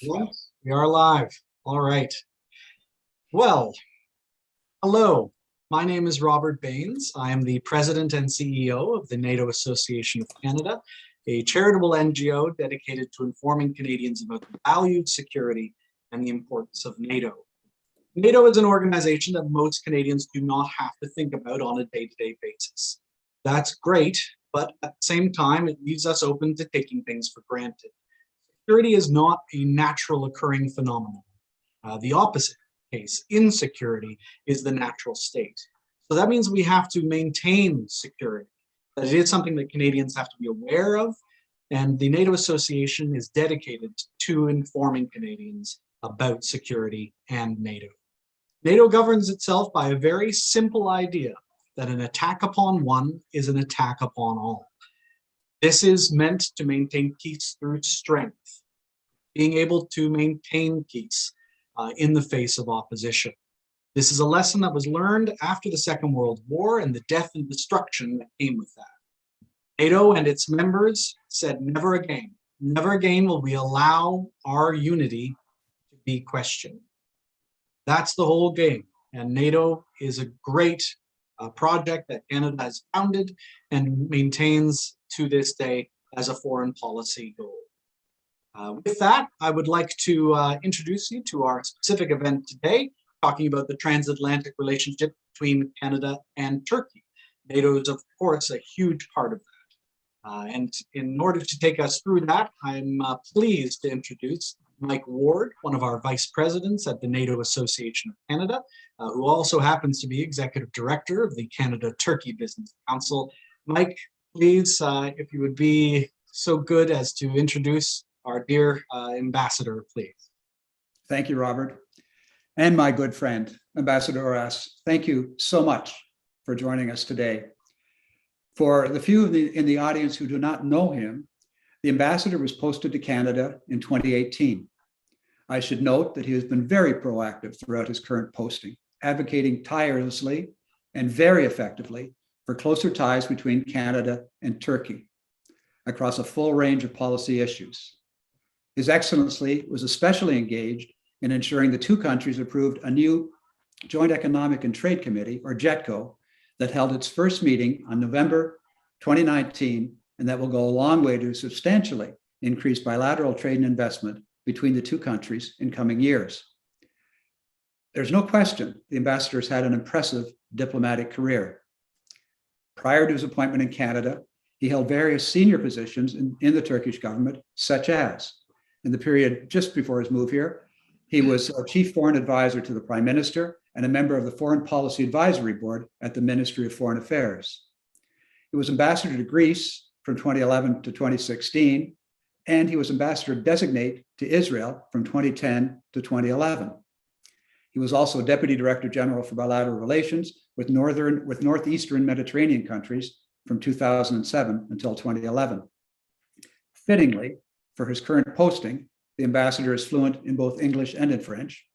Yes, we are live. All right. Well, hello. My name is Robert Baines. I am the President and CEO of the NATO Association of Canada, a charitable NGO dedicated to informing Canadians about the value, security, and the importance of NATO. NATO is an organization that most Canadians do not have to think about on a day-to-day basis. That's great, but at the same time, it leaves us open to taking things for granted. Security is not a natural occurring phenomenon. The opposite case, insecurity, is the natural state. So that means we have to maintain security. That it is something that Canadians have to be aware of, and the NATO Association is dedicated to informing Canadians about security and NATO. NATO governs itself by a very simple idea that an attack upon one is an attack upon all. This is meant to maintain peace through strength, being able to maintain peace in the face of opposition. This is a lesson that was learned after the Second World War and the death and destruction that came with that. NATO and its members said, never again will we allow our unity to be questioned. That's the whole game. And NATO is a great project that Canada has founded and maintains to this day as a foreign policy goal. With that, I would like to introduce you to our specific event today, talking about the transatlantic relationship between Canada and Turkey. NATO is, of course, a huge part of that. And in order to take us through that, I'm pleased to introduce Mike Ward, one of our vice presidents at the NATO Association of Canada, who also happens to be executive director of the Canada-Turkey Business Council. Mike, please, if you would be so good as to introduce our dear ambassador, please. Thank you, Robert. And my good friend, Ambassador Uras, thank you so much for joining us today. For the few in the audience who do not know him, the ambassador was posted to Canada in 2018. I should note that he has been very proactive throughout his current posting, advocating tirelessly and very effectively for closer ties between Canada and Turkey across a full range of policy issues. His Excellency was especially engaged in ensuring the two countries approved a new Joint Economic and Trade Committee, or JETCO, that held its first meeting on November 2019, and that will go a long way to substantially increase bilateral trade and investment between the two countries in coming years. There's no question the ambassador has had an impressive diplomatic career. Prior to his appointment in Canada, he held various senior positions in the Turkish government, such as, in the period just before his move here, he was a chief foreign advisor to the Prime Minister and a member of the Foreign Policy Advisory Board at the Ministry of Foriegn Affairs. He was ambassador to Greece from 2011 to 2016, and he was ambassador designate to Israel from 2010 to 2011. He was also Deputy Director General for Bilateral Relations with Northeastern Mediterranean countries from 2007 until 2011. Fittingly, for his current posting, the ambassador is fluent in both English and in French.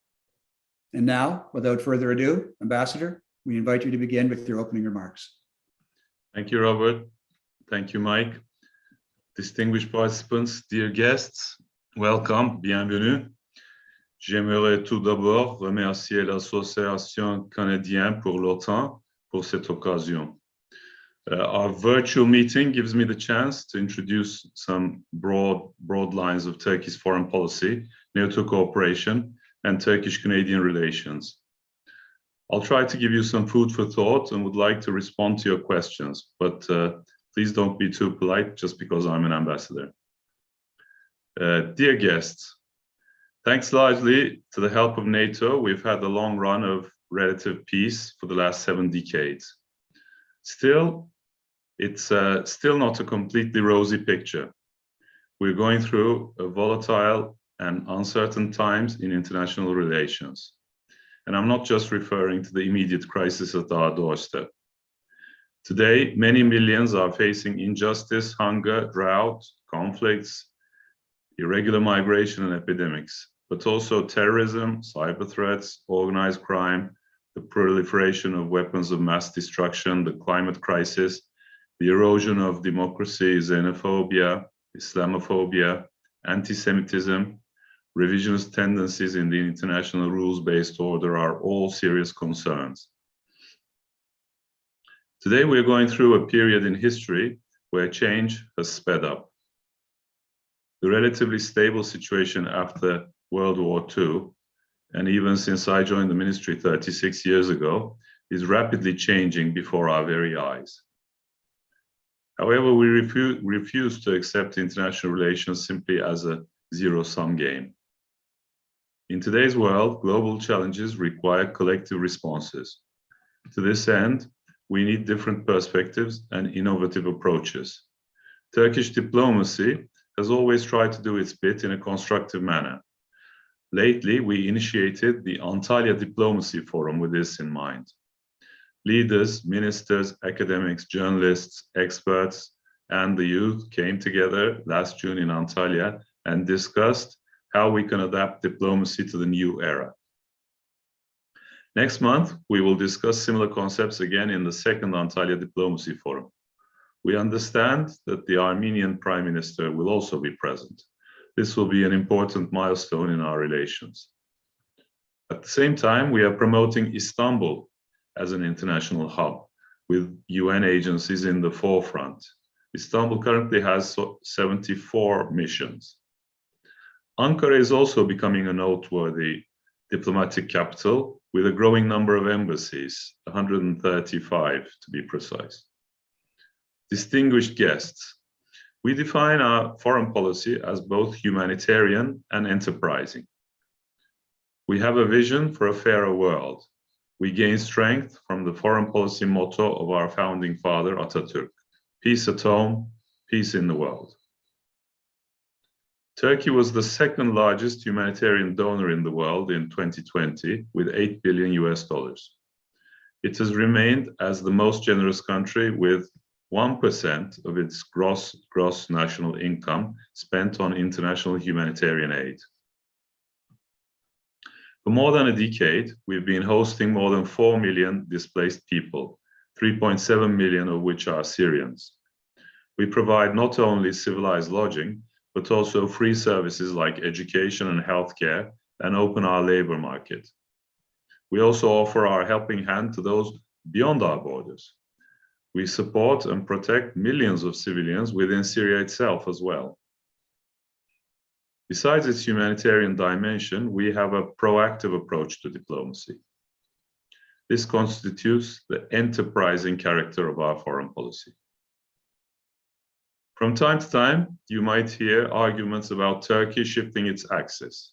And now, without further ado, Ambassador, we invite you to begin with your opening remarks. Thank you, Robert. Thank you, Mike. Distinguished participants, dear guests, welcome, bienvenue. J'aimerais tout d'abord remercier l'Association canadienne pour l'OTAN pour cette occasion. Our virtual meeting gives me the chance to introduce some broad lines of Turkey's foreign policy, NATO cooperation, and Turkish-Canadian relations. I'll try to give you some food for thought and would like to respond to your questions, but please don't be too polite just because I'm an ambassador. Dear guests, thanks largely to the help of NATO, we've had a long run of relative peace for the last 7 decades. Still, it's still not a completely rosy picture. We're going through a volatile and uncertain times in international relations. And I'm not just referring to the immediate crisis at our doorstep. Today, many millions are facing injustice, hunger, drought, conflicts, irregular migration and epidemics, but also terrorism, cyber threats, organized crime, the proliferation of weapons of mass destruction, the climate crisis, the erosion of democracy, xenophobia, Islamophobia, anti-Semitism, revisionist tendencies in the international rules-based order are all serious concerns. Today, we're going through a period in history where change has sped up. The relatively stable situation after World War II, and even since I joined the ministry 36 years ago, is rapidly changing before our very eyes. However, we refuse to accept international relations simply as a zero-sum game. In today's world, global challenges require collective responses. To this end, we need different perspectives and innovative approaches. Turkish diplomacy has always tried to do its bit in a constructive manner. Lately, we initiated the Antalya Diplomacy Forum with this in mind. Leaders, ministers, academics, journalists, experts, and the youth came together last June in Antalya and discussed how we can adapt diplomacy to the new era. Next month, we will discuss similar concepts again in the second Antalya Diplomacy Forum. We understand that the Armenian Prime Minister will also be present. This will be an important milestone in our relations. At the same time, we are promoting Istanbul as an international hub, with UN agencies in the forefront. Istanbul currently has 74 missions. Ankara is also becoming a noteworthy diplomatic capital with a growing number of embassies, 135 to be precise. Distinguished guests, we define our foreign policy as both humanitarian and enterprising. We have a vision for a fairer world. We gain strength from the foreign policy motto of our founding father, Atatürk: peace at home, peace in the world. Turkey was the second largest humanitarian donor in the world in 2020 with $8 billion US. It has remained as the most generous country with 1% of its gross national income spent on international humanitarian aid. For more than a decade, we've been hosting more than 4 million displaced people, 3.7 million of which are Syrians. We provide not only civilized lodging, but also free services like education and healthcare, and open our labor market. We also offer our helping hand to those beyond our borders. We support and protect millions of civilians within Syria itself as well. Besides its humanitarian dimension, we have a proactive approach to diplomacy. This constitutes the enterprising character of our foreign policy. From time to time, you might hear arguments about Turkey shifting its axis.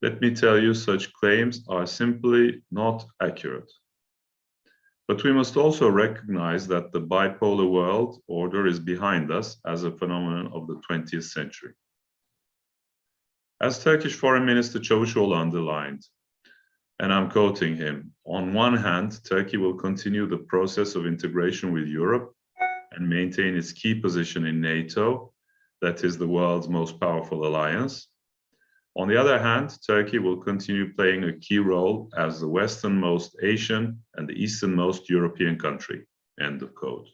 Let me tell you, such claims are simply not accurate. But we must also recognize that the bipolar world order is behind us as a phenomenon of the 20th century. As Turkish Foreign Minister Çavuşoğlu underlined, and I'm quoting him, on one hand, Turkey will continue the process of integration with Europe and maintain its key position in NATO, that is the world's most powerful alliance. On the other hand, Turkey will continue playing a key role as the westernmost Asian and the easternmost European country, end of quote.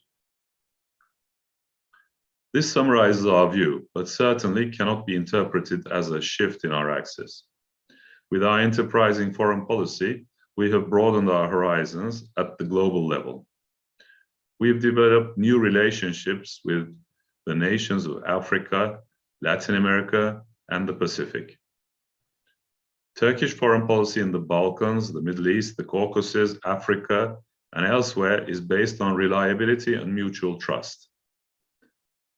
This summarizes our view, but certainly cannot be interpreted as a shift in our axis. With our enterprising foreign policy, we have broadened our horizons at the global level. We've developed new relationships with the nations of Africa, Latin America, and the Pacific. Turkish foreign policy in the Balkans, the Middle East, the Caucasus, Africa, and elsewhere is based on reliability and mutual trust.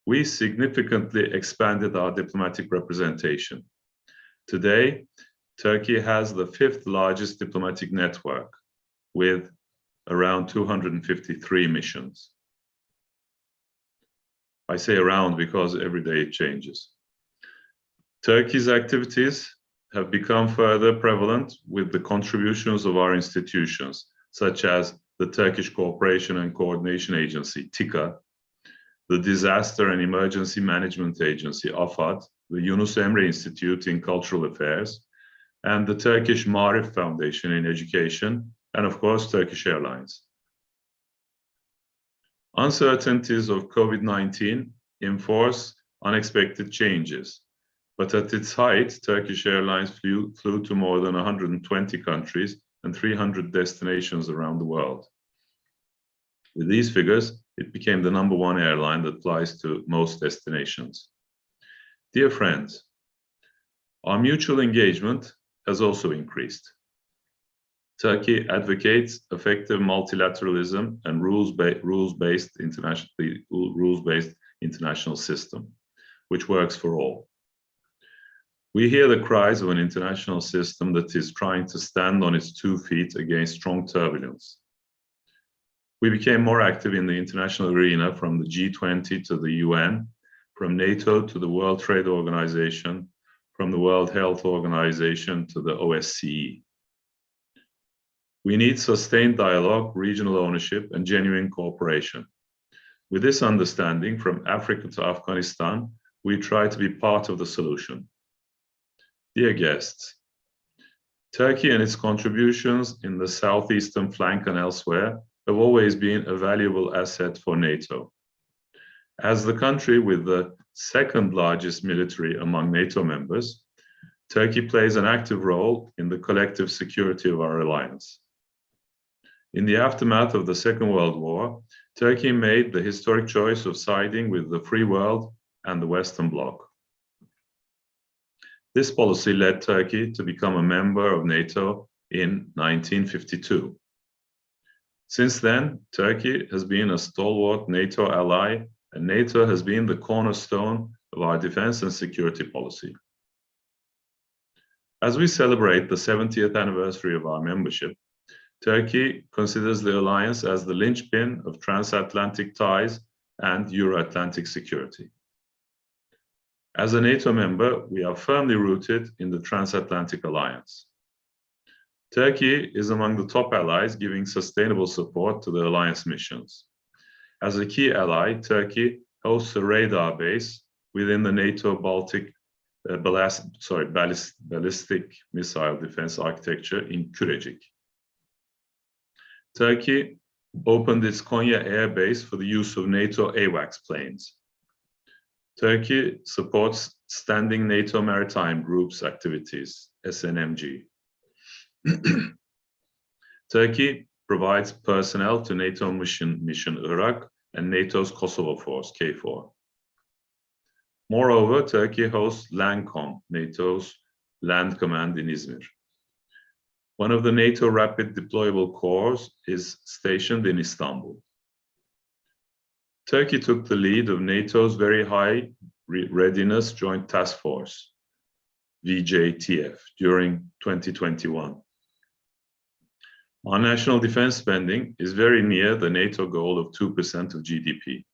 We significantly expanded our diplomatic representation. Today, Turkey has the 5th largest diplomatic network with around 253 missions. I say around because every day it changes. Turkey's activities have become further prevalent with the contributions of our institutions, such as the Turkish Cooperation and Coordination Agency, TİKA, the Disaster and Emergency Management Agency, AFAD, the Yunus Emre Institute in Cultural Affairs, and the Turkish Marif Foundation in Education, and of course, Turkish Airlines. Uncertainties of COVID-19 enforce unexpected changes. But at its height, Turkish Airlines flew to more than 120 countries and 300 destinations around the world. With these figures, it became the #1 airline that flies to most destinations. Dear friends, our mutual engagement has also increased. Turkey advocates effective multilateralism and rules-based international system, which works for all. We hear the cries of an international system that is trying to stand on its 2 feet against strong turbulence. We became more active in the international arena, from the G20 to the UN, from NATO to the World Trade Organization, from the World Health Organization to the OSCE. We need sustained dialogue, regional ownership, and genuine cooperation. With this understanding, from Africa to Afghanistan, we try to be part of the solution. Dear guests, Turkey and its contributions in the southeastern flank and elsewhere have always been a valuable asset for NATO. As the country with the second largest military among NATO members, Turkey plays an active role in the collective security of our alliance. In the aftermath of the Second World War, Turkey made the historic choice of siding with the free world and the Western Bloc. This policy led Turkey to become a member of NATO in 1952. Since then, Turkey has been a stalwart NATO ally, and NATO has been the cornerstone of our defense and security policy. As we celebrate the 70th anniversary of our membership, Turkey considers the alliance as the linchpin of transatlantic ties and Euro-Atlantic security. As a NATO member, we are firmly rooted in the transatlantic alliance. Turkey is among the top allies giving sustainable support to the alliance missions. As a key ally, Turkey hosts a radar base within the NATO Baltic ballistic missile defense architecture in Kürecik. Turkey opened its Konya Air Base for the use of NATO AWACS planes. Turkey supports Standing NATO Maritime Group's activities, SNMG. Turkey provides personnel to NATO mission Iraq and NATO's Kosovo force, KFOR. Moreover, Turkey hosts LANCOM, NATO's land command in Izmir. One of the NATO rapid deployable corps is stationed in Istanbul. Turkey took the lead of NATO's Very High Readiness Joint Task Force, VJTF, during 2021. Our national defense spending is very near the NATO goal of 2% of GDP.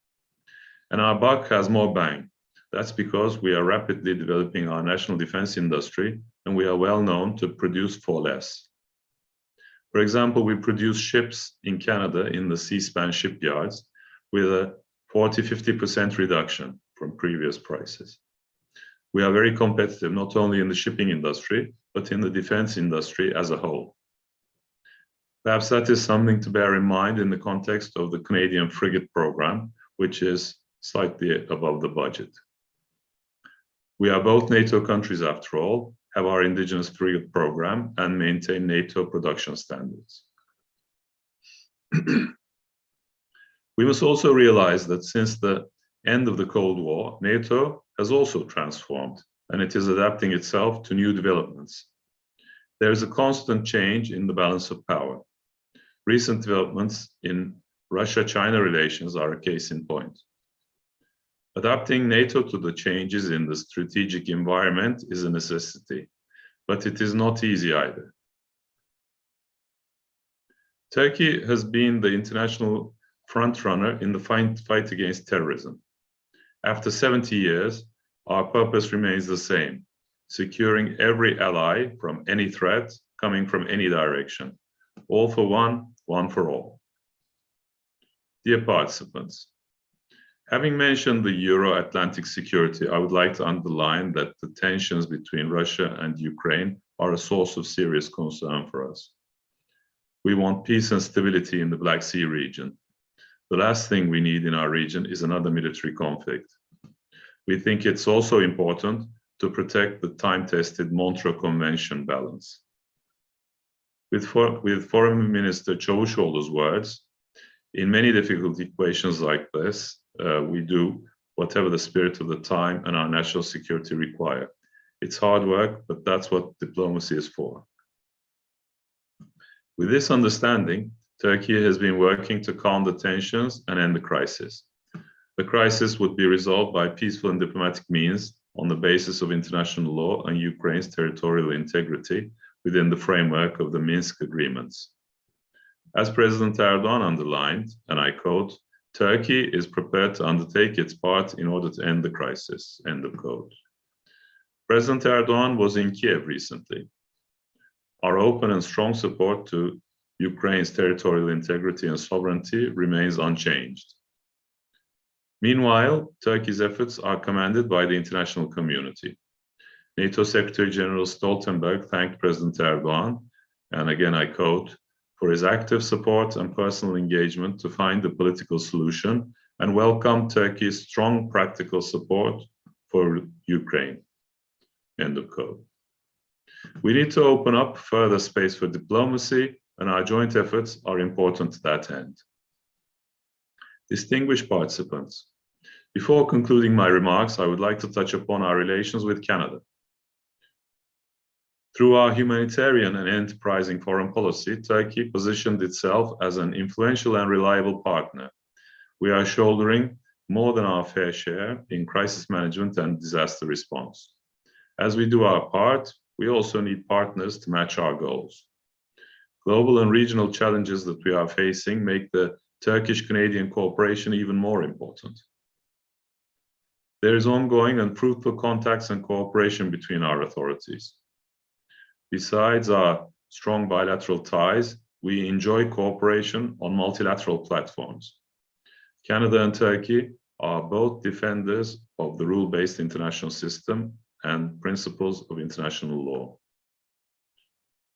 And our buck has more bang. That's because we are rapidly developing our national defense industry, and we are well known to produce for less. For example, we produce ships in Canada in the C-SPAN shipyards with a 40–50% reduction from previous prices. We are very competitive, not only in the shipping industry, but in the defense industry as a whole. Perhaps that is something to bear in mind in the context of the Canadian frigate program, which is slightly above the budget. We are both NATO countries, after all, have our indigenous frigate program, and maintain NATO production standards. We must also realize that since the end of the Cold War, NATO has also transformed, and it is adapting itself to new developments. There is a constant change in the balance of power. Recent developments in Russia-China relations are a case in point. Adapting NATO to the changes in the strategic environment is a necessity, but it is not easy either. Turkey has been the international frontrunner in the fight against terrorism. After 70 years, our purpose remains the same: securing every ally from any threat coming from any direction. All for one, one for all. Dear participants, having mentioned the Euro-Atlantic security, I would like to underline that the tensions between Russia and Ukraine are a source of serious concern for us. We want peace and stability in the Black Sea region. The last thing we need in our region is another military conflict. We think it's also important to protect the time-tested Montreux Convention balance. With Foreign Minister Çavuşoğlu's words, in many difficult equations like this, we do whatever the spirit of the time and our national security require. It's hard work, but that's what diplomacy is for. With this understanding, Turkey has been working to calm the tensions and end the crisis. The crisis would be resolved by peaceful and diplomatic means on the basis of international law and Ukraine's territorial integrity within the framework of the Minsk agreements. As President Erdogan underlined, and I quote, "Turkey is prepared to undertake its part in order to end the crisis," end of quote. President Erdogan was in Kiev recently. Our open and strong support to Ukraine's territorial integrity and sovereignty remains unchanged. Meanwhile, Turkey's efforts are commended by the international community. NATO Secretary General Stoltenberg thanked President Erdogan, and again I quote, "for his active support and personal engagement to find a political solution and welcomed Turkey's strong practical support for Ukraine," end of quote. We need to open up further space for diplomacy, and our joint efforts are important to that end. Distinguished participants, before concluding my remarks, I would like to touch upon our relations with Canada. Through our humanitarian and enterprising foreign policy, Turkey positioned itself as an influential and reliable partner. We are shouldering more than our fair share in crisis management and disaster response. As we do our part, we also need partners to match our goals. Global and regional challenges that we are facing make the Turkish-Canadian cooperation even more important. There is ongoing and fruitful contacts and cooperation between our authorities. Besides our strong bilateral ties, we enjoy cooperation on multilateral platforms. Canada and Turkey are both defenders of the rule-based international system and principles of international law.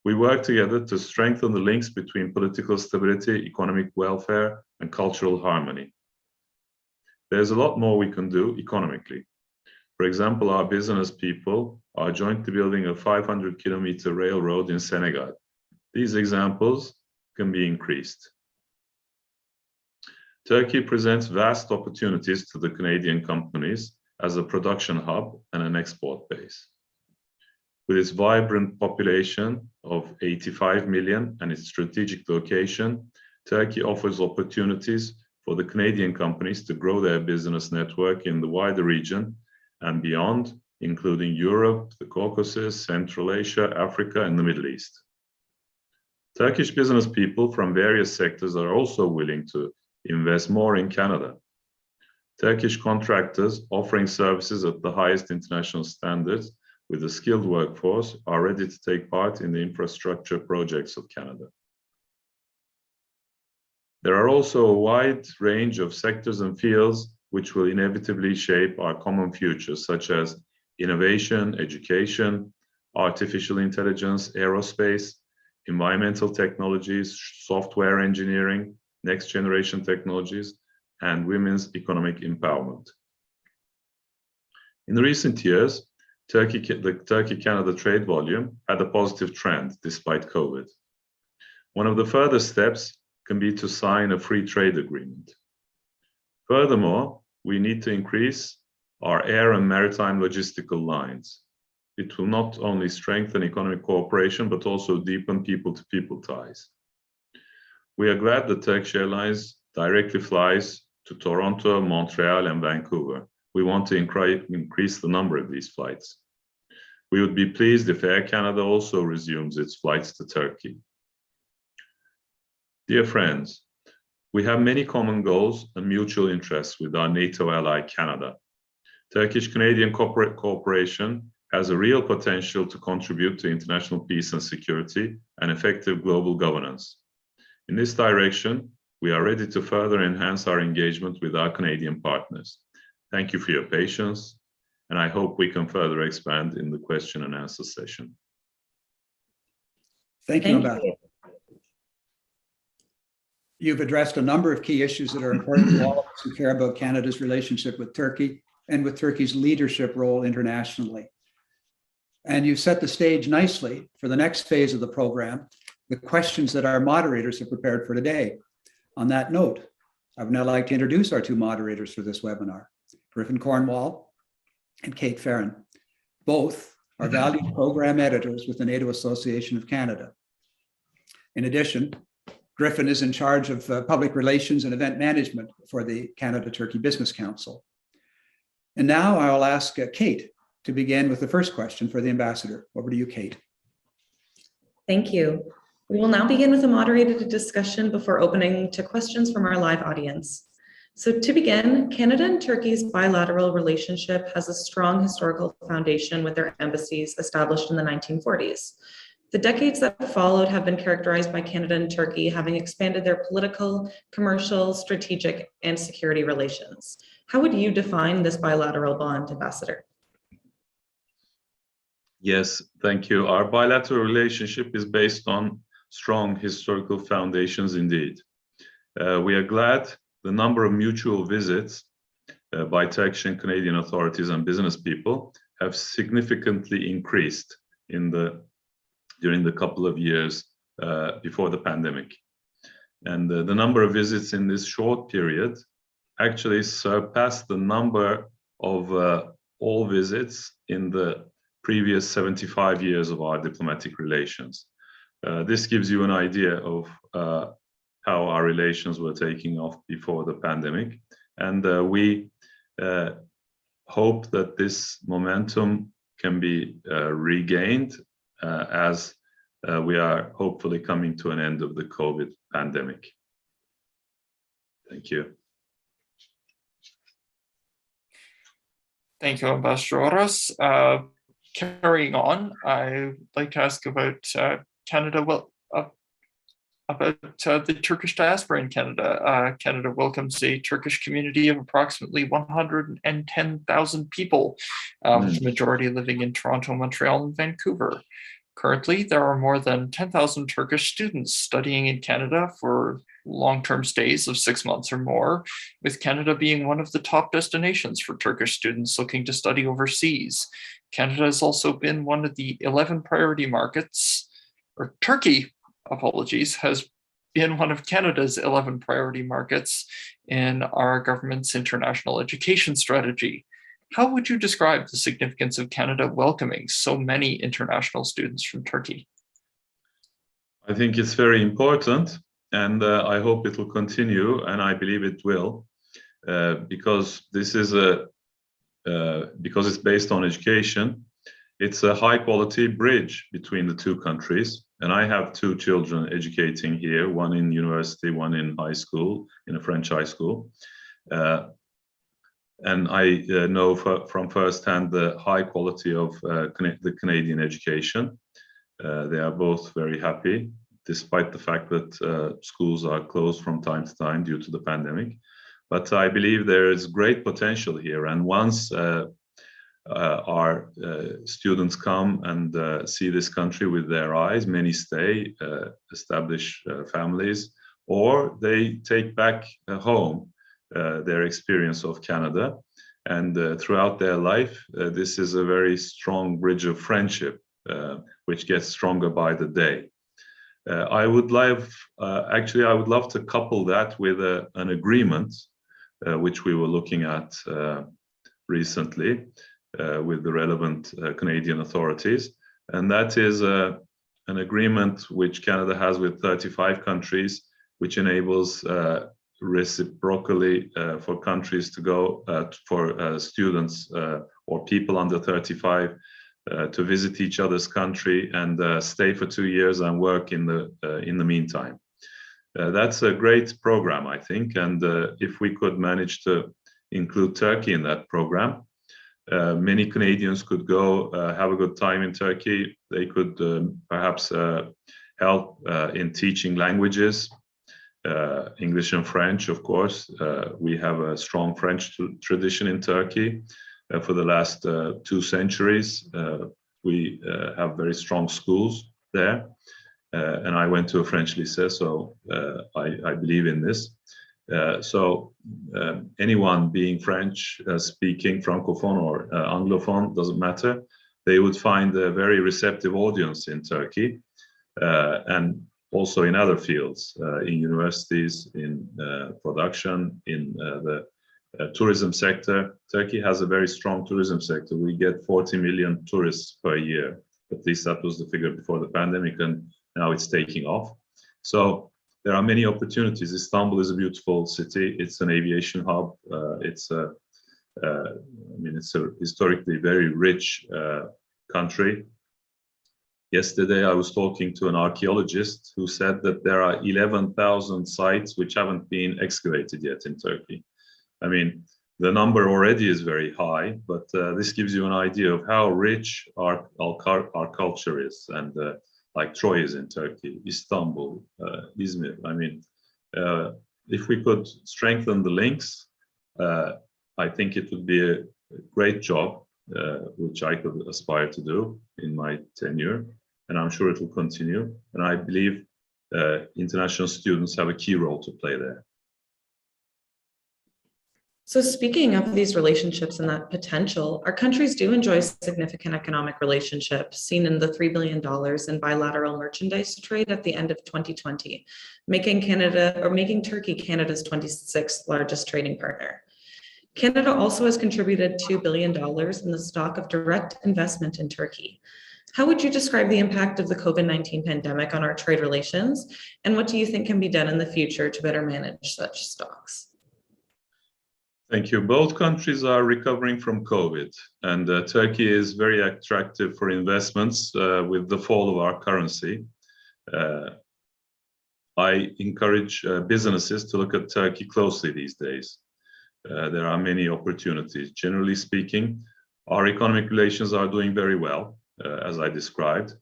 We work together to strengthen the links between political stability, economic welfare, and cultural harmony. There's a lot more we can do economically. For example, our business people are jointly building a 500-kilometer railroad in Senegal. These examples can be increased. Turkey presents vast opportunities to the Canadian companies as a production hub and an export base. With its vibrant population of 85 million and its strategic location, Turkey offers opportunities for the Canadian companies to grow their business network in the wider region and beyond, including Europe, the Caucasus, Central Asia, Africa, and the Middle East. Turkish business people from various sectors are also willing to invest more in Canada. Turkish contractors offering services at the highest international standards with a skilled workforce are ready to take part in the infrastructure projects of Canada. There are also a wide range of sectors and fields which will inevitably shape our common future, such as innovation, education, artificial intelligence, aerospace, environmental technologies, software engineering, next generation technologies, and women's economic empowerment. In the recent years, the Turkey-Canada trade volume had a positive trend despite COVID. One of the further steps can be to sign a free trade agreement. Furthermore, we need to increase our air and maritime logistical lines. It will not only strengthen economic cooperation, but also deepen people-to-people ties. We are glad that Turkish Airlines directly flies to Toronto, Montreal, and Vancouver. We want to increase the number of these flights. We would be pleased if Air Canada also resumes its flights to Turkey. Dear friends, we have many common goals and mutual interests with our NATO ally, Canada. Turkish-Canadian corporate cooperation has a real potential to contribute to international peace and security and effective global governance. In this direction, we are ready to further enhance our engagement with our Canadian partners. Thank you for your patience, and I hope we can further expand in the question and answer session. Thank you, Ambassador. You've addressed a number of key issues that are important to all of us who care about Canada's relationship with Turkey and with Turkey's leadership role internationally. And you set the stage nicely for the next phase of the program, the questions that our moderators have prepared for today. On that note, I would now like to introduce our two moderators for this webinar, Griffin Cornwall and Kate Farron. Both are valued program editors with the NATO Association of Canada. In addition, Griffin is in charge of public relations and event management for the Canada-Turkey Business Council. And now I will ask Kate to begin with the first question for the ambassador. Over to you, Kate. Thank you. We will now begin with a moderated discussion before opening to questions from our live audience. So to begin, Canada and Turkey's bilateral relationship has a strong historical foundation with their embassies established in the 1940s. The decades that followed have been characterized by Canada and Turkey having expanded their political, commercial, strategic, and security relations. How would you define this bilateral bond, Ambassador? Yes, thank you. Our bilateral relationship is based on strong historical foundations indeed. We are glad the number of mutual visits by Turkish and Canadian authorities and business people have significantly increased during the couple of years before the pandemic. And the number of visits in this short period actually surpassed the number of all visits in the previous 75 years of our diplomatic relations. This gives you an idea of how our relations were taking off before the pandemic. And we hope that this momentum can be regained as we are hopefully coming to an end of the COVID pandemic. Thank you. Thank you, Ambassador Uras. Carrying on, I'd like to ask about Canada. Well, about the Turkish diaspora in Canada. Canada welcomes a Turkish community of approximately 110,000 people, with the majority living in Toronto, Montreal, and Vancouver. Currently, there are more than 10,000 Turkish students studying in Canada for long-term stays of 6 months or more, with Canada being one of the top destinations for Turkish students looking to study overseas. Canada has also been one of the 11 priority markets, or Turkey, apologies, has been one of Canada's 11 priority markets in our government's international education strategy. How would you describe the significance of Canada welcoming so many international students from Turkey? I think it's very important, and I hope it will continue, and I believe it will, because this is because it's based on education. It's a high-quality bridge between the two countries, and I have two children educating here, one in university, one in high school, in a French high school. And I know from firsthand the high quality of the Canadian education. They are both very happy, despite the fact that schools are closed from time to time due to the pandemic. But I believe there is great potential here. And once our students come and see this country with their eyes, many stay, establish families, or they take back home their experience of Canada, and throughout their life, this is a very strong bridge of friendship, which gets stronger by the day. I would love to couple that with an agreement, which we were looking at recently with the relevant Canadian authorities, and that is an agreement which Canada has with 35 countries, which enables reciprocally for countries to go for students or people under 35 to visit each other's country and stay for 2 years and work in the meantime. That's a great program, I think, and if we could manage to include Turkey in that program, many Canadians could go have a good time in Turkey. They could perhaps help in teaching languages. English and French, of course. We have a strong French tradition in Turkey for the last 2 centuries. We have very strong schools there. And I went to a French lycée, so I believe in this. Anyone being French speaking, Francophone or Anglophone, doesn't matter, they would find a very receptive audience in Turkey, and also in other fields, in universities, in production, in the tourism sector. Turkey has a very strong tourism sector. We get 40 million tourists per year. At least that was the figure before the pandemic, and now it's taking off. So there are many opportunities. Istanbul is a beautiful city. It's an aviation hub. It's a historically very rich country. Yesterday, I was talking to an archaeologist who said that there are 11,000 sites which haven't been excavated yet in Turkey. I mean, the number already is very high, but this gives you an idea of how rich our culture is, and like Troy is in Turkey, Istanbul, Izmir. I mean, if we could strengthen the links, I think it would be a great job, which I could aspire to do in my tenure, and I'm sure it will continue. And I believe international students have a key role to play there. So speaking of these relationships and that potential, our countries do enjoy significant economic relationships, seen in the $3 billion in bilateral merchandise trade at the end of 2020, making Turkey Canada's 26th largest trading partner. Canada also has contributed $2 billion in the stock of direct investment in Turkey. How would you describe the impact of the COVID-19 pandemic on our trade relations? And what do you think can be done in the future to better manage such stocks? Thank you. Both countries are recovering from COVID, and Turkey is very attractive for investments with the fall of our currency. I encourage businesses to look at Turkey closely these days. There are many opportunities. Generally speaking, our economic relations are doing very well, as I described.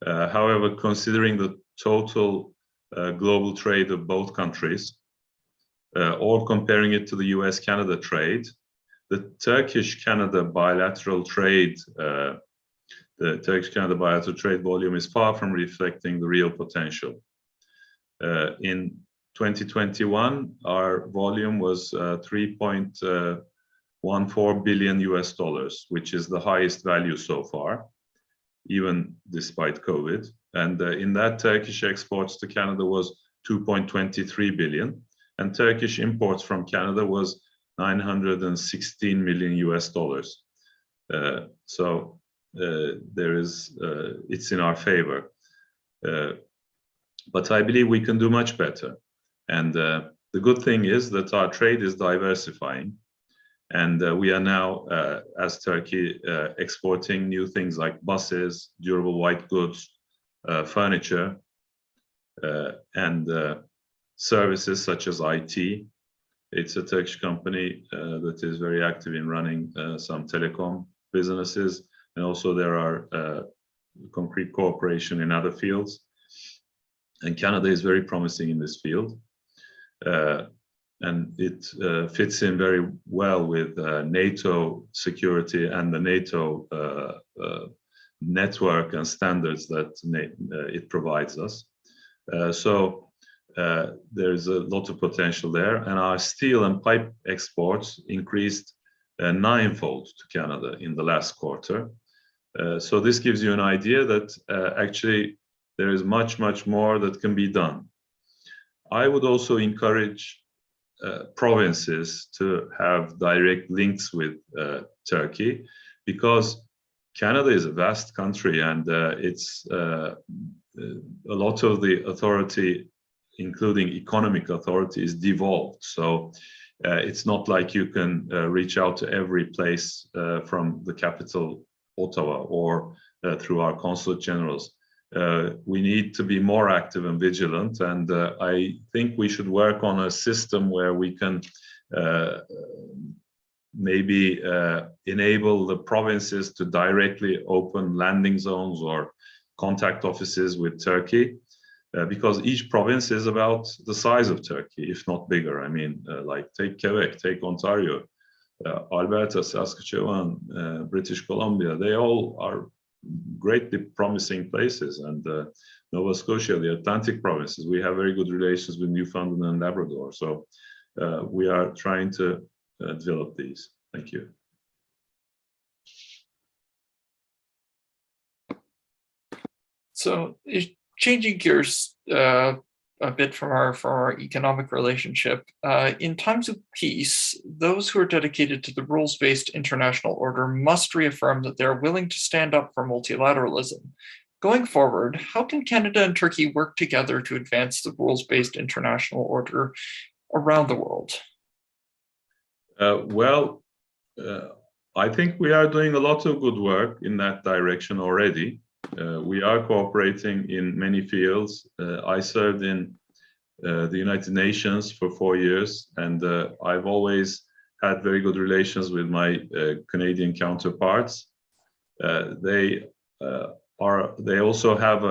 However, considering the total global trade of both countries, or comparing it to the US-Canada trade, the Turkish-Canada bilateral trade, volume is far from reflecting the real potential. In 2021, our volume was $3.14 billion US, which is the highest value so far, even despite COVID. And in that, Turkish exports to Canada was 2.23 billion. And Turkish imports from Canada was 916 million US dollars. So it's in our favor. But I believe we can do much better. And the good thing is that our trade is diversifying. And we are now, as Turkey, exporting new things like buses, durable white goods, furniture, and services such as IT. It's a Turkish company that is very active in running some telecom businesses. And also there are concrete cooperation in other fields. And Canada is very promising in this field. And it fits in very well with NATO security and the NATO network and standards that it provides us. So there's a lot of potential there, and our steel and pipe exports increased ninefold to Canada in the last quarter. So this gives you an idea that actually there is much, much more that can be done. I would also encourage provinces to have direct links with Turkey, because Canada is a vast country, and it's a lot of the authority, including economic authority, is devolved. So it's not like you can reach out to every place from the capital, Ottawa, or through our consulate generals. We need to be more active and vigilant, and I think we should work on a system where we can maybe enable the provinces to directly open landing zones or contact offices with Turkey, because each province is about the size of Turkey, if not bigger. I mean, like take Quebec, take Ontario, Alberta, Saskatchewan, British Columbia, they all are greatly promising places, and Nova Scotia, the Atlantic provinces, we have very good relations with Newfoundland and Labrador. So we are trying to develop these. Thank you. So, changing gears a bit from our economic relationship, in times of peace, those who are dedicated to the rules-based international order must reaffirm that they're willing to stand up for multilateralism. Going forward, how can Canada and Turkey work together to advance the rules-based international order around the world? I think we are doing a lot of good work in that direction already. We are cooperating in many fields. I served in the United Nations for 4 years, and I've always had very good relations with my Canadian counterparts. They also have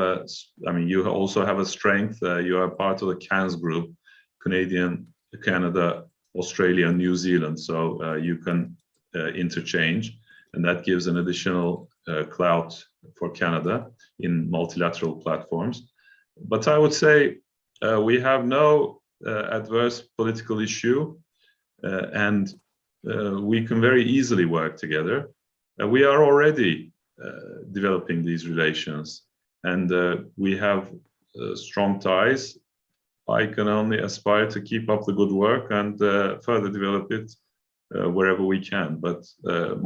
you also have a strength. You are part of the CANS group, Canadian, Canada, Australia, and New Zealand. So you can interchange, and that gives an additional clout for Canada in multilateral platforms. But I would say we have no adverse political issue, and we can very easily work together. We are already developing these relations, and we have strong ties. I can only aspire to keep up the good work and further develop it wherever we can. But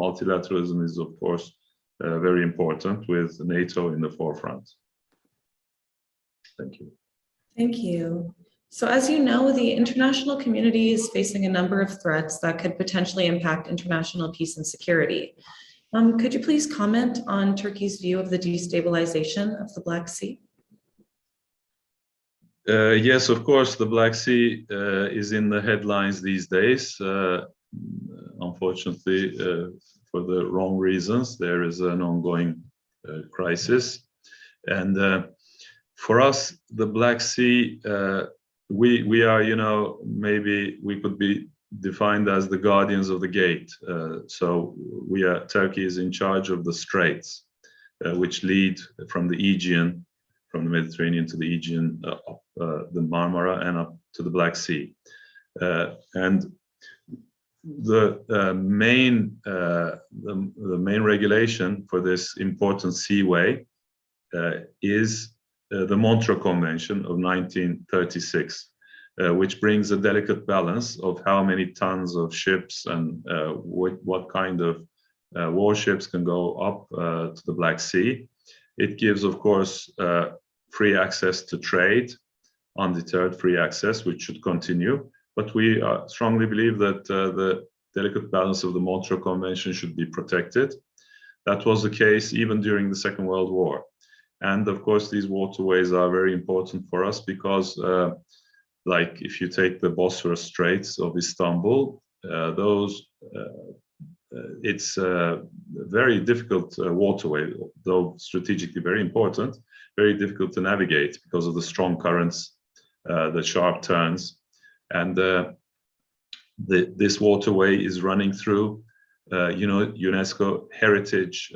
multilateralism is, of course, very important, with NATO in the forefront. Thank you. Thank you. So as you know, the international community is facing a number of threats that could potentially impact international peace and security. Could you please comment on Turkey's view of the destabilization of the Black Sea? Yes, of course, the Black Sea is in the headlines these days. Unfortunately, for the wrong reasons, there is an ongoing crisis. And for us, the Black Sea, we are, maybe we could be defined as the guardians of the gate. So Turkey is in charge of the straits, which lead from the Aegean, from the Mediterranean to the Aegean, up the Marmara, and up to the Black Sea. And the main regulation for this important seaway is the Montreux Convention of 1936, which brings a delicate balance of how many tons of ships and what kind of warships can go up to the Black Sea. It gives, of course, free access to trade, undeterred free access, which should continue. But we strongly believe that the delicate balance of the Montreux Convention should be protected. That was the case even during the Second World War. And of course, these waterways are very important for us because, like if you take the Bosphorus Straits of Istanbul, it's a very difficult waterway, though strategically very important, very difficult to navigate because of the strong currents, the sharp turns. And this waterway is running through, UNESCO heritage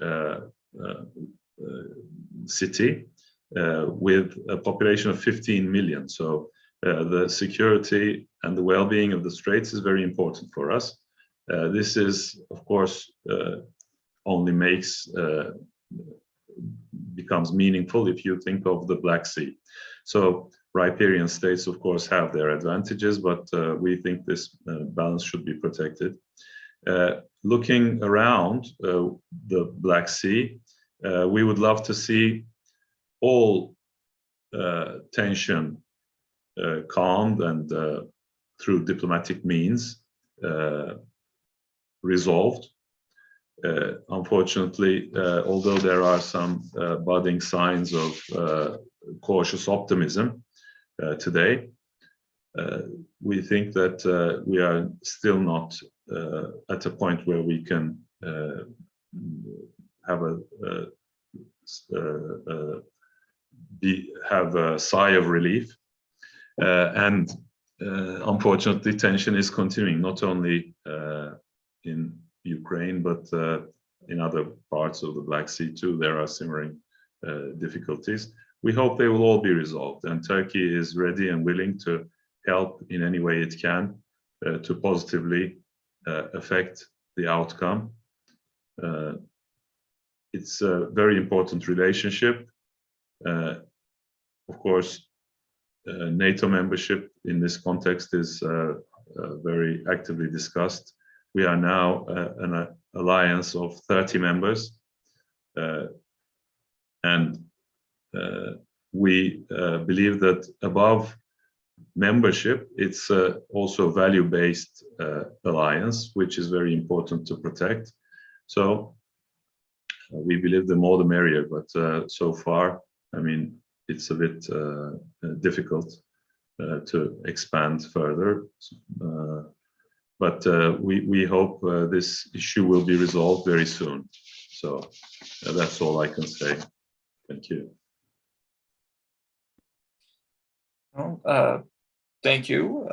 city with a population of 15 million. So the security and the well-being of the straits is very important for us. This is, of course, only becomes meaningful if you think of the Black Sea. So riparian states, of course, have their advantages, but we think this balance should be protected. Looking around the Black Sea, we would love to see all tension calmed and through diplomatic means resolved. Unfortunately, although there are some budding signs of cautious optimism today, we think that we are still not at a point where we can have a sigh of relief. And unfortunately, tension is continuing, not only in Ukraine, but in other parts of the Black Sea too. There are simmering difficulties. We hope they will all be resolved, and Turkey is ready and willing to help in any way it can to positively affect the outcome. It's a very important relationship. Of course, NATO membership in this context is very actively discussed. We are now an alliance of 30 members, and we believe that above membership, it's also a value-based alliance, which is very important to protect. So we believe the more the merrier, but so far, I mean, it's a bit difficult to expand further. But we hope this issue will be resolved very soon. So that's all I can say. Thank you. Well, thank you.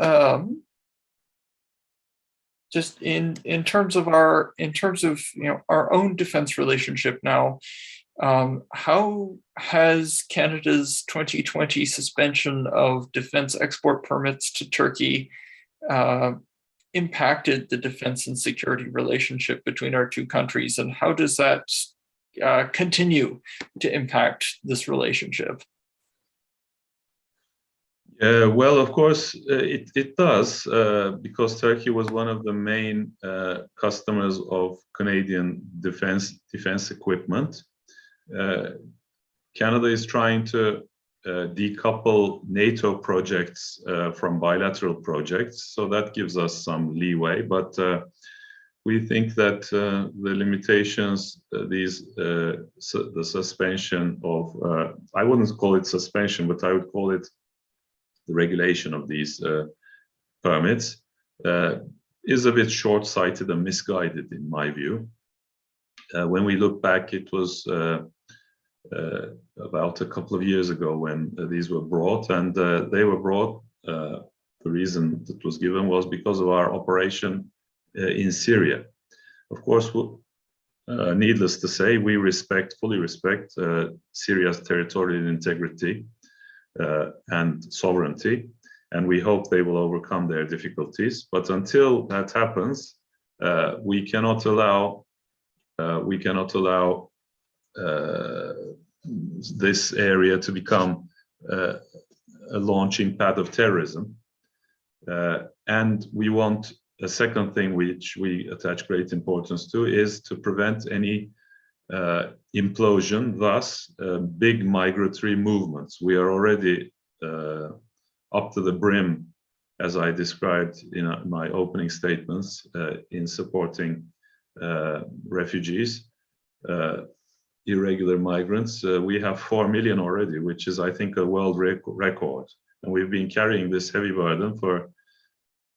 Just in terms of our own defense relationship now, how has Canada's 2020 suspension of defense export permits to Turkey impacted the defense and security relationship between our two countries, and how does that continue to impact this relationship? Well, of course, it does, because Turkey was one of the main customers of Canadian defense equipment. Canada is trying to decouple NATO projects from bilateral projects, so that gives us some leeway. But we think that the limitations, the suspension of, I wouldn't call it suspension, but I would call it the regulation of these permits, is a bit short-sighted and misguided, in my view. When we look back, it was about a couple of years ago when these were brought, and they were brought, the reason that was given was because of our operation in Syria. Of course, needless to say, we fully respect Syria's territorial integrity and sovereignty, and we hope they will overcome their difficulties. But until that happens, we cannot allow this area to become a launching pad of terrorism. And we want a second thing which we attach great importance to is to prevent any implosion, thus big migratory movements. We are already up to the brim, as I described in my opening statements, in supporting refugees, irregular migrants. We have 4 million already, which is, I think, a world record. And we've been carrying this heavy burden for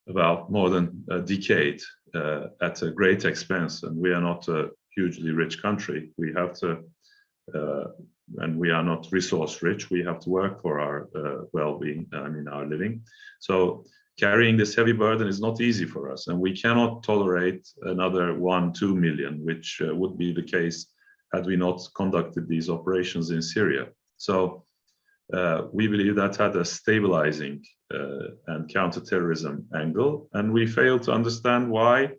about more than a decade at a great expense. And we are not a hugely rich country. We have to, and we are not resource rich. We have to work for our well-being, our living. So carrying this heavy burden is not easy for us, and we cannot tolerate another 1-2 million, which would be the case had we not conducted these operations in Syria. So we believe that had a stabilizing and counterterrorism angle, and we fail to understand why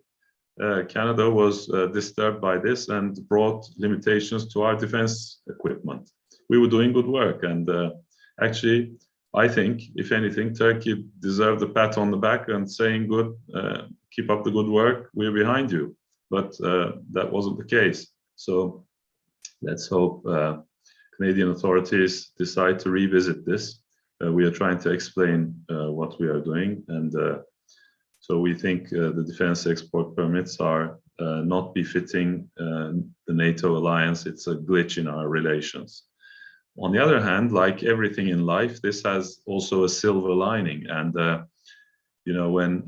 Canada was disturbed by this and brought limitations to our defense equipment. We were doing good work, and actually, I think, if anything, Turkey deserved a pat on the back and saying, good, keep up the good work, we're behind you. But that wasn't the case. So let's hope Canadian authorities decide to revisit this. We are trying to explain what we are doing, and so we think the defense export permits are not befitting the NATO alliance. It's a glitch in our relations. On the other hand, like everything in life, this has also a silver lining. And when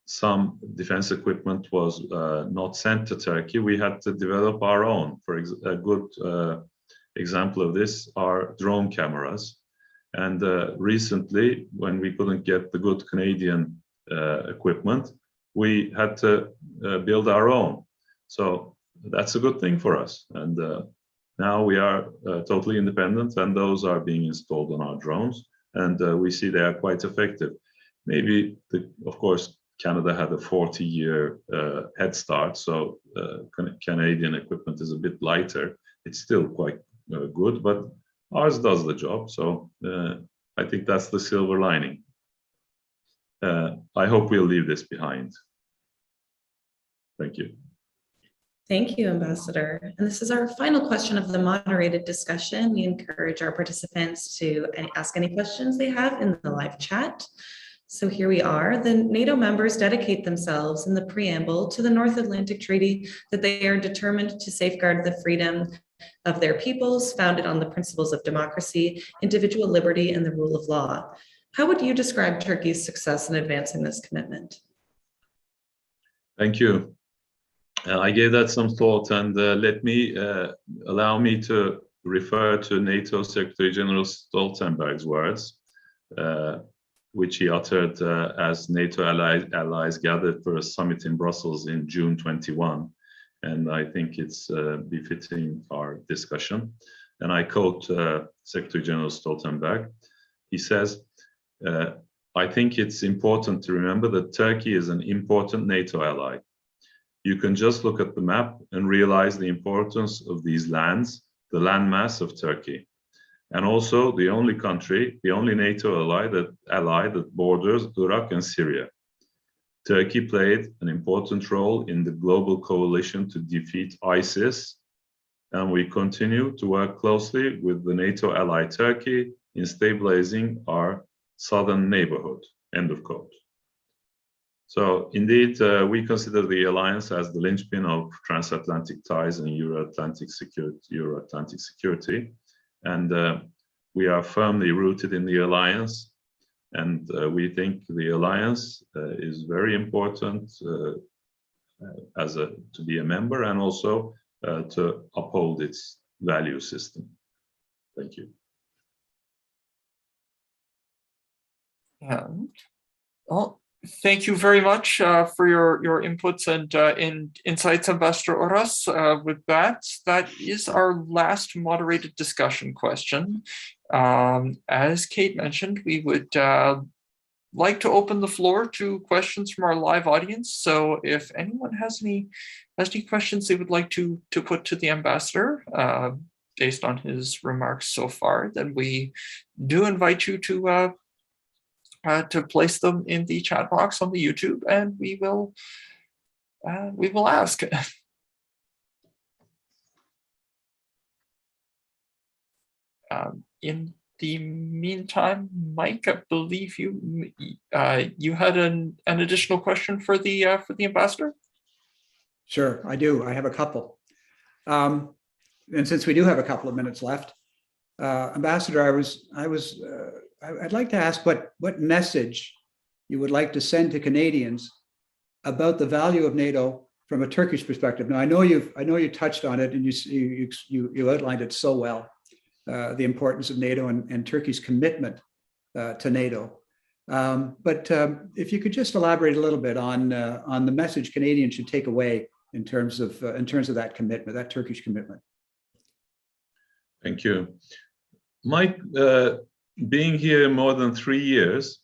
some defense equipment was not sent to Turkey, we had to develop our own. For a good example of this are drone cameras. And recently, when we couldn't get the good Canadian equipment, we had to build our own. So that's a good thing for us. And now we are totally independent, and those are being installed on our drones. And we see they are quite effective. Maybe, of course, Canada had a 40-year head start, so Canadian equipment is a bit lighter. It's still quite good, but Ours does the job, so I think that's the silver lining. I hope we'll leave this behind. Thank you. Thank you, Ambassador. And this is our final question of the moderated discussion. We encourage our participants to ask any questions they have in the live chat. So here we are. The NATO members dedicate themselves in the preamble to the North Atlantic Treaty that they are determined to safeguard the freedom of their peoples, founded on the principles of democracy, individual liberty, and the rule of law. How would you describe Turkey's success in advancing this commitment? Thank you. I gave that some thought, and allow me to refer to NATO Secretary General Stoltenberg's words, which he uttered as NATO allies gathered for a summit in Brussels in June 21. And I think it's befitting our discussion. And I quote Secretary General Stoltenberg. He says, I think it's important to remember that Turkey is an important NATO ally. You can just look at the map and realize the importance of these lands, the landmass of Turkey, and also the only country, the only NATO ally that borders Iraq and Syria. Turkey played an important role in the global coalition to defeat ISIS, and we continue to work closely with the NATO ally Turkey in stabilizing our southern neighborhood, end of quote. So indeed, we consider the alliance as the linchpin of transatlantic ties and Euro-Atlantic security. And we are firmly rooted in the alliance. And we think the alliance is very important to be a member, and also to uphold its value system. Thank you. Well, thank you very much for your inputs and insights, Ambassador Uras. With that is our last moderated discussion question. As Kate mentioned, we would like to open the floor to questions from our live audience. So if anyone has any questions they would like to put to the ambassador based on his remarks so far, then we do invite you to place them in the chat box on the YouTube, and we will ask. In the meantime, Mike, I believe you had an additional question for the ambassador. Sure, I do. I have a couple. And since we do have a couple of minutes left, Ambassador, I'd like to ask what message you would like to send to Canadians about the value of NATO from a Turkish perspective. Now, I know you touched on it, and you outlined it so well, the importance of NATO and Turkey's commitment to NATO. But if you could just elaborate a little bit on the message Canadians should take away in terms of that commitment, that Turkish commitment. Thank you, Mike. Being here more than 3 years,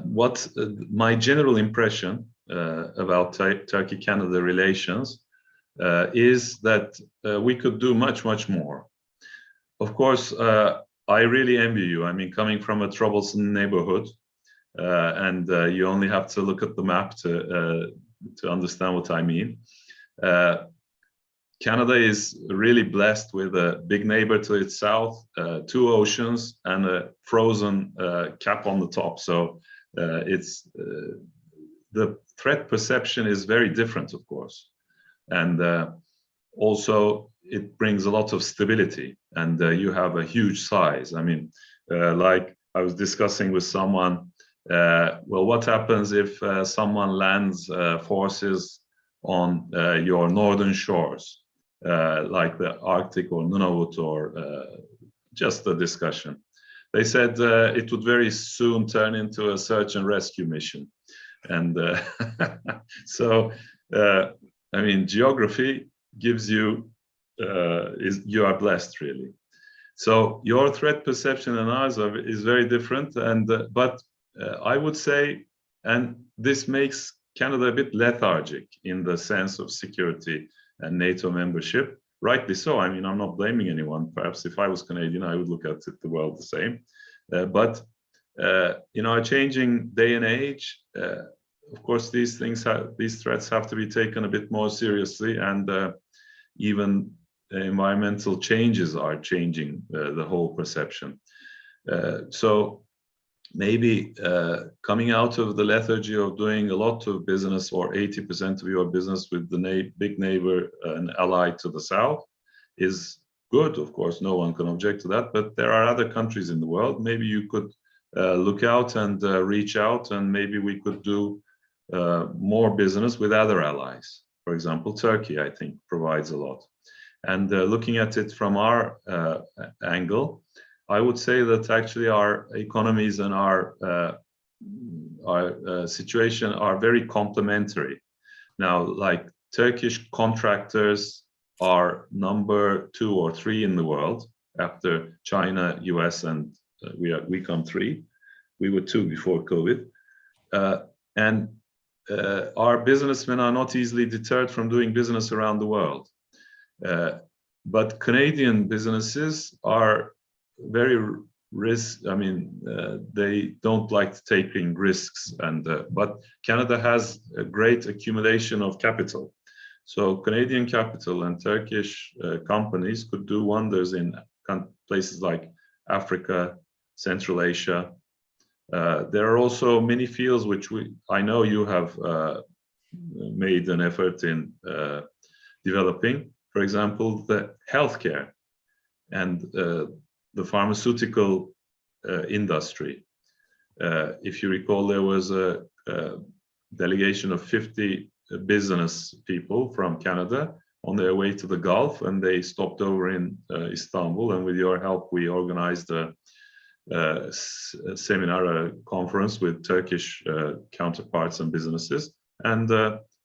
what my general impression about Turkey-Canada relations is that we could do much more. Of course, I really envy you. I mean, coming from a troublesome neighborhood, and you only have to look at the map to understand what I mean. Canada is really blessed with a big neighbor to its south, 2 oceans, and a frozen cap on the top. So it's the threat perception is very different, of course. And also it brings a lot of stability, and you have a huge size. I mean, like I was discussing with someone, well, what happens if someone lands forces on your northern shores? Like the Arctic or Nunavut, or just a discussion. They said it would very soon turn into a search and rescue mission. And so, I mean, geography gives you, you are blessed, really. So your threat perception and ours is very different. And but I would say, and this makes Canada a bit lethargic in the sense of security and NATO membership, rightly so. I mean, I'm not blaming anyone. Perhaps if I was Canadian, I would look at the world the same. But in our changing day and age, of course, these threats have to be taken a bit more seriously, and even environmental changes are changing the whole perception. So maybe coming out of the lethargy of doing a lot of business, or 80% of your business, with the big neighbor and ally to the south is good. Of course, no one can object to that, but there are other countries in the world. Maybe you could look out and reach out, and maybe we could do more business with other allies. For example, Turkey, I think, provides a lot. And looking at it from our angle, I would say that actually our economies and our situation are very complementary. Now, like, Turkish contractors are number 2 or 3 in the world after China, US, and we come 3. We were 2 before COVID. And our businessmen are not easily deterred from doing business around the world. But Canadian businesses are very they don't like taking risks, and but Canada has a great accumulation of capital. So Canadian capital and Turkish companies could do wonders in places like Africa, Central Asia. There are also many fields which I know you have made an effort in developing. For example, the healthcare and the pharmaceutical industry. If you recall, there was a delegation of 50 business people from Canada on their way to the Gulf, and they stopped over in Istanbul. And with your help, we organized a seminar, a conference with Turkish counterparts and businesses. And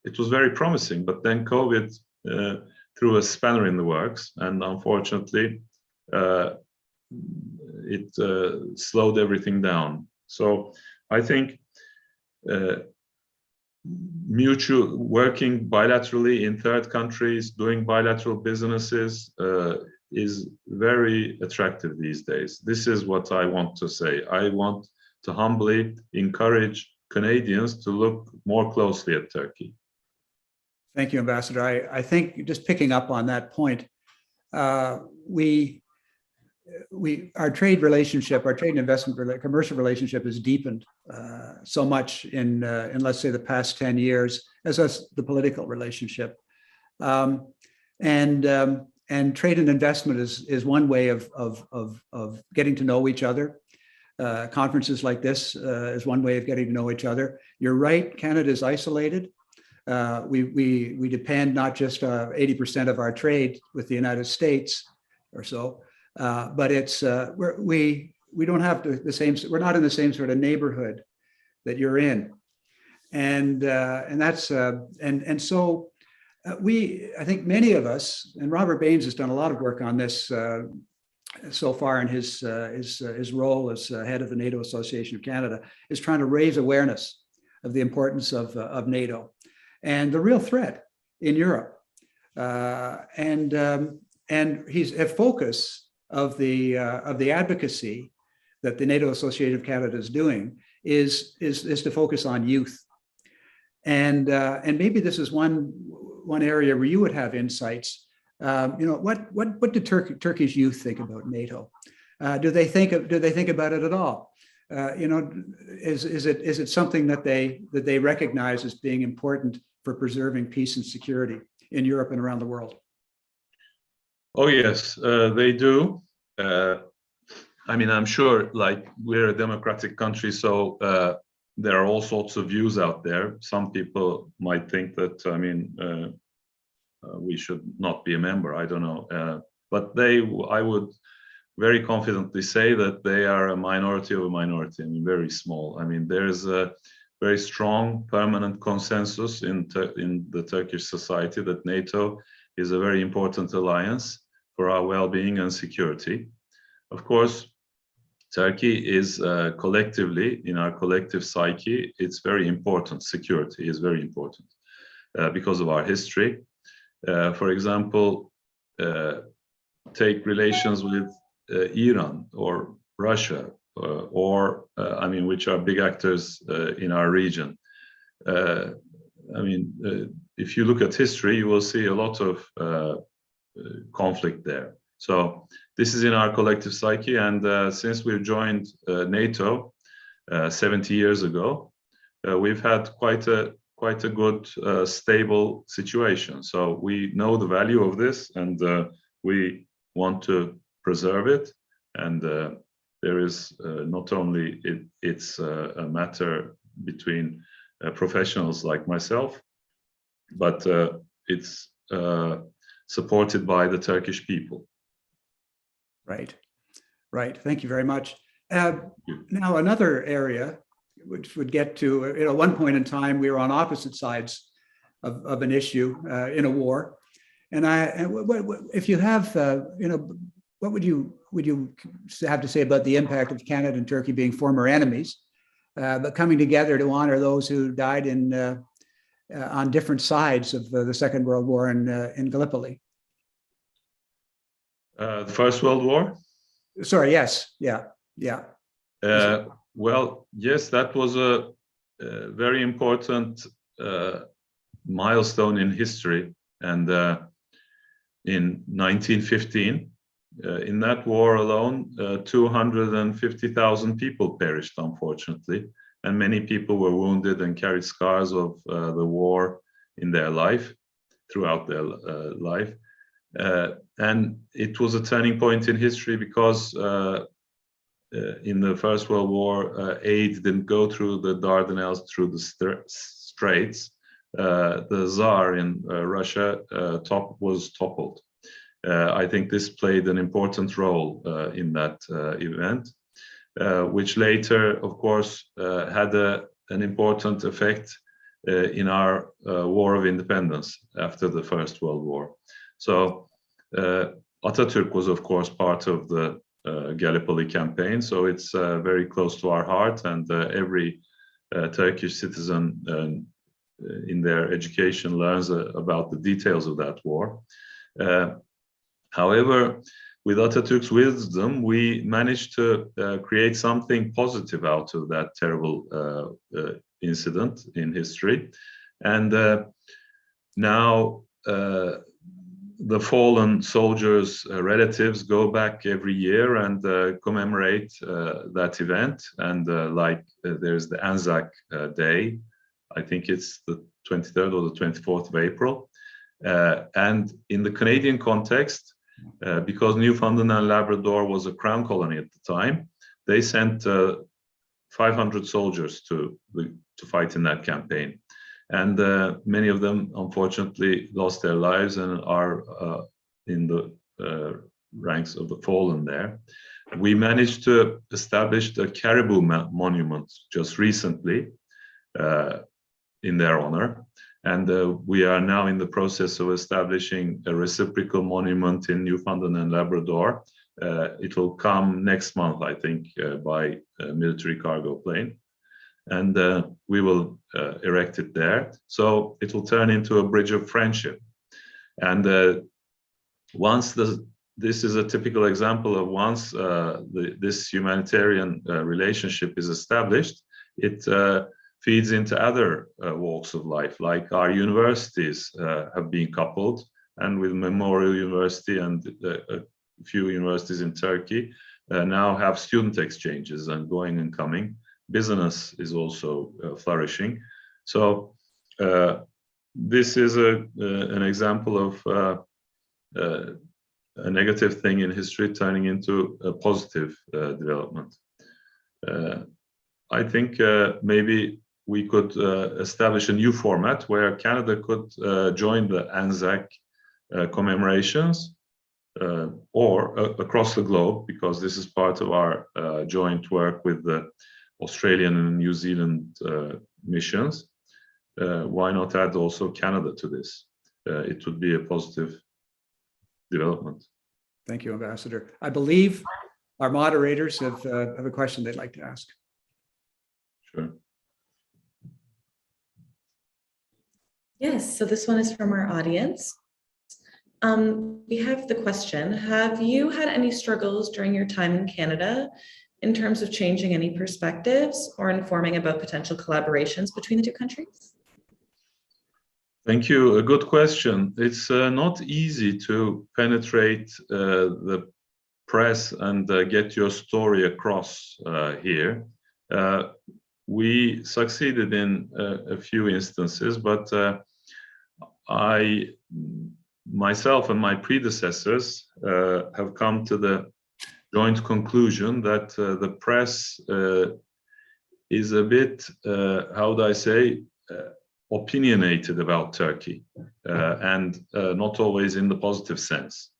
it was very promising, but then COVID threw a spanner in the works, and unfortunately, it slowed everything down. So I think mutual working bilaterally in third countries, doing bilateral businesses is very attractive these days. This is what I want to say. I want to humbly encourage Canadians to look more closely at Turkey. Thank you, Ambassador. I think, just picking up on that point, our trade relationship, our trade and investment, commercial relationship has deepened so much in let's say the past 10 years, as has the political relationship. And trade and investment is one way of getting to know each other. Conferences like this is one way of getting to know each other. You're right, Canada is isolated. We depend not just 80% of our trade with the United States or so, but it's we don't have the same. We're not in the same sort of neighborhood that you're in, and that's and so I think many of us, and Robert Baines has done a lot of work on this so far in his role as head of the NATO Association of Canada, is trying to raise awareness of the importance of NATO and the real threat in Europe, and he's a focus of the advocacy that the NATO Association of Canada is doing is to focus on youth, and maybe this is one area where you would have insights. What do Turkish youth think about NATO? Do they think about it at all? Is it something that they recognize as being important for preserving peace and security in Europe and around the world? Oh yes, they do. I mean, I'm sure, like, we're a democratic country, so there are all sorts of views out there. Some people might think that, I mean, we should not be a member. I don't know, but I would very confidently say that they are a minority of a minority. I mean, very small. I mean, there's a very strong permanent consensus in the Turkish society that NATO is a very important alliance for our well-being and security. Of course, Turkey is collectively, in our collective psyche, it's very important. Security is very important because of our history. For example, take relations with Iran or Russia, I mean, which are big actors in our region. I mean, if you look at history, you will see a lot of conflict there. So this is in our collective psyche, and since we've joined NATO 70 years ago, we've had quite a good stable situation. So we know the value of this, and we want to preserve it. And there is not only it's a matter between professionals like myself, but it's supported by the Turkish people. Right, right. Thank you very much. Now, another area which would get to, at one point in time, we were on opposite sides of an issue in a war. And if you have, what would you have to say about the impact of Canada and Turkey being former enemies, but coming together to honor those who died on different sides of the Second World War in Gallipoli? The First World War? Sorry, yes, yeah. Well, yes, that was a very important milestone in history. And in 1915, in that war alone, 250,000 people perished, unfortunately. And many people were wounded and carried scars of the war in their life, throughout their life. And it was a turning point in history because in the First World War, aid didn't go through the Dardanelles, through the Straits. The Tsar in Russia was toppled. I think this played an important role in that event, which later, of course, had an important effect in our War of Independence after the First World War. So Atatürk was, of course, part of the Gallipoli campaign, so it's very close to our heart, and every Turkish citizen in their education learns about the details of that war. However, with Atatürk's wisdom, we managed to create something positive out of that terrible incident in history. And now the fallen soldiers' relatives go back every year and commemorate that event. And there's the Anzac Day. I think it's the 23rd or the 24th of April. And in the Canadian context, because Newfoundland and Labrador was a crown colony at the time, they sent 500 soldiers to fight in that campaign. And many of them, unfortunately, lost their lives and are in the ranks of the fallen there. We managed to establish the Caribou Monument just recently in their honor. And we are now in the process of establishing a reciprocal monument in Newfoundland and Labrador. It will come next month, I think, by a military cargo plane. And we will erect it there. So it will turn into a bridge of friendship. And once this is a typical example of once this humanitarian relationship is established, it feeds into other walks of life, like our universities have been coupled, and with Memorial University and a few universities in Turkey now have student exchanges and going and coming. Business is also flourishing. So this is an example of a negative thing in history turning into a positive development. I think maybe we could establish a new format where Canada could join the Anzac commemorations or across the globe, because this is part of our joint work with the Australian and New Zealand missions. Why not add also Canada to this? It would be a positive development. Thank you, Ambassador. I believe our moderators have a question they'd like to ask. Sure. Yes, so this one is from our audience. We have the question, have you had any struggles during your time in Canada in terms of changing any perspectives or informing about potential collaborations between the two countries? Thank you. A good question. It's not easy to penetrate the press and get your story across here. We succeeded in a few instances, but I myself and my predecessors have come to the joint conclusion that the press is a bit, how do I say, opinionated about Turkey, and not always in the positive sense.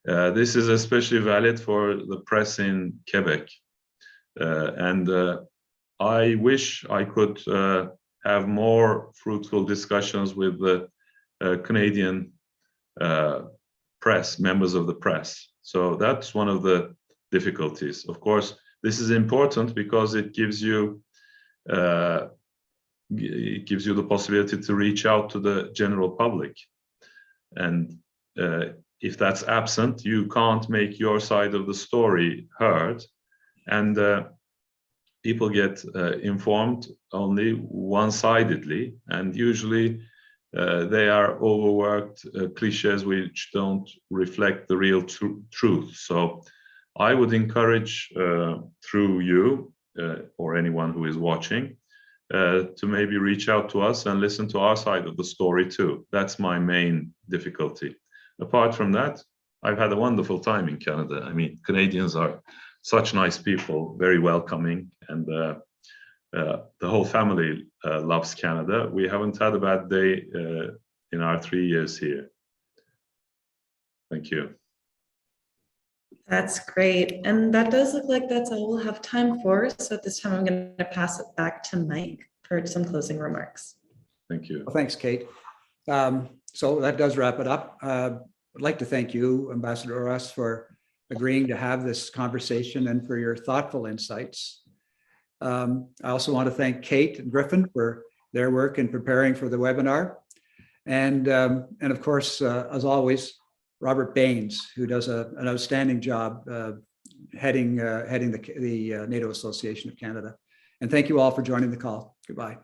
This is especially valid for the press in Quebec. And I wish I could have more fruitful discussions with the Canadian press, members of the press. So that's one of the difficulties. Of course, this is important because it gives you the possibility to reach out to the general public. And if that's absent, you can't make your side of the story heard. And people get informed only one-sidedly, and usually they are overworked cliches which don't reflect the real truth. So I would encourage through you or anyone who is watching to maybe reach out to us and listen to our side of the story too. That's my main difficulty. Apart from that, I've had a wonderful time in Canada. I mean, Canadians are such nice people, very welcoming, and the whole family loves Canada. We haven't had a bad day in our 3 years here. Thank you. That's great. And that does look like that's all we'll have time for. So at this time, I'm going to pass it back to Mike for some closing remarks. Thank you. Well, thanks, Kate. So that does wrap it up. I'd like to thank you, Ambassador Uras, for agreeing to have this conversation and for your thoughtful insights. I also want to thank Kate and Griffin for their work in preparing for the webinar. And of course, as always, Robert Baines, who does an outstanding job heading the NATO Association of Canada. And thank you all for joining the call. Goodbye.